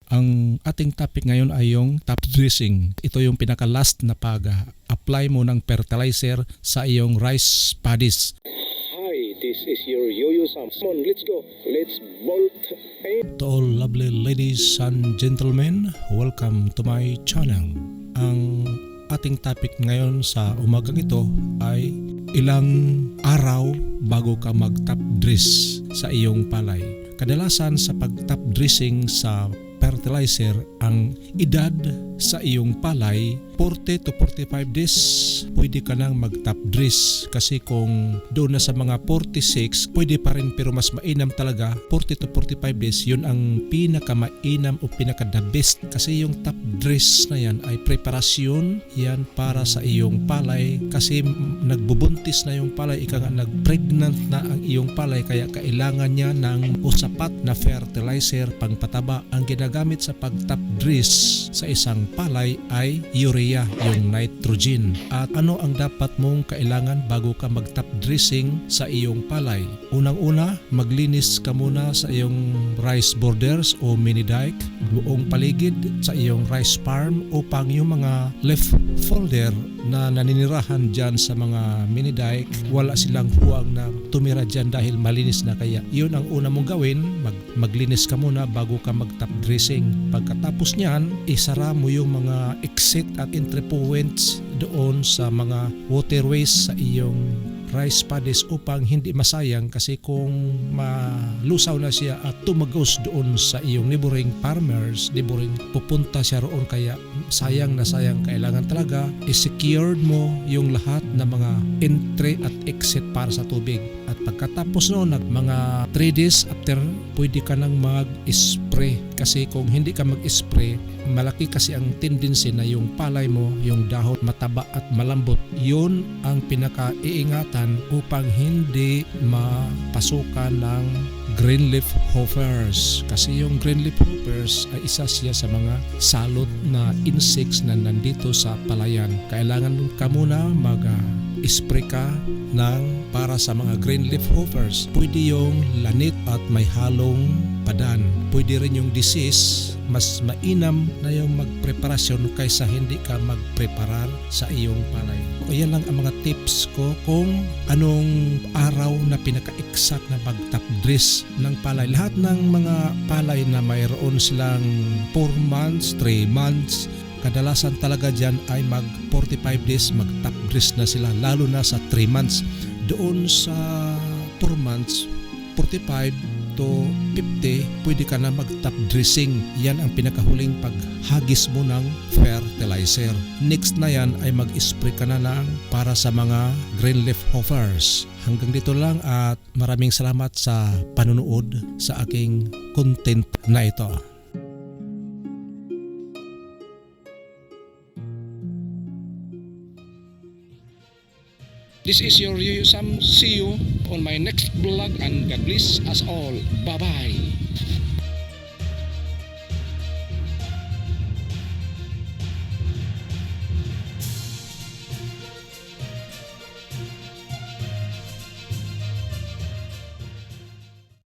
Ang ating topic ngayon ay yung top dressing. Ito yung pinaka-last na pag-apply mo ng fertilizer sa iyong rice paddies. Hi, this is your Yo-Yo Sam. Come on, let's go. Let's bolt. To all lovely ladies and gentlemen, welcome to my channel. Ang ating topic ngayon sa umagang ito ay ilang araw bago ka mag-top dress sa iyong palay. Kadalasan sa pag-top dressing sa fertilizer, ang edad sa iyong palay 40 to 45 days pwede ka nang mag-top dress, kasi kung doon na sa mga 46 pwede pa rin pero mas mainam talaga 40 to 45 days. Yun ang pinaka-mainam o pinaka-the best, kasi yung top dress na yan ay preparasyon yan para sa iyong palay, kasi nagbubuntis na yung palay, ika nga nag-pregnant na ang iyong palay, kaya kailangan niya ng usapat na fertilizer pangpataba. Ang ginagamit sa pag-top dress sa isang palay ay urea, yung nitrogen. At ano ang dapat mong kailangan bago ka mag-top dressing sa iyong palay? Unang-una, maglinis ka muna sa iyong rice borders o mini dike, buong paligid sa iyong rice farm, upang yung mga leaf folder na naninirahan dyan sa mga mini dike, wala silang huwang na tumira dyan dahil malinis na. Kaya yun ang una mong gawin, maglinis ka muna bago ka mag-top dressing. Pagkatapos niyan, isara mo yung mga exit at entry points doon sa mga waterways sa iyong rice paddies upang hindi masayang, kasi kung malusaw na siya at tumagos doon sa iyong neighboring farmers, pupunta siya roon, kaya sayang na sayang. Kailangan talaga i-secured mo yung lahat na mga entry at exit para sa tubig. At pagkatapos noon, mga 3 days after, pwede ka nang mag-spray, kasi kung hindi ka mag-spray, malaki kasi ang tendency na yung palay mo, yung dahon mataba at malambot. Yun ang pinaka-iingatan upang hindi mapasukan ng green leaf hoppers, kasi yung green leaf hoppers ay isa siya sa mga salot na insects na nandito sa palayan. Kailangan ka muna mag-spray ka ng para sa mga green leaf hoppers. Pwede yung lanit at may halong padan. Pwede rin yung disease. Mas mainam na yung magpreparasyon kaysa hindi ka magpreparar sa iyong palay. O yan lang ang mga tips ko kung anong araw na pinaka-exact na pag-top dress ng palay. Lahat ng mga palay na mayroon silang 4 months, 3 months, kadalasan talaga dyan ay mag 45 days mag-top dress na sila, lalo na sa 3 months. Doon sa 4 months, 45 to 50, pwede ka na mag-top dressing. Yan ang pinakahuling paghagis mo ng fertilizer. Next na yan ay mag-spray ka na lang para sa mga green leaf hoppers. Hanggang dito lang at maraming salamat sa panunood sa aking content na ito. This is your Yo-Yo Sam. See you on my next vlog and God bless us all. Bye-bye.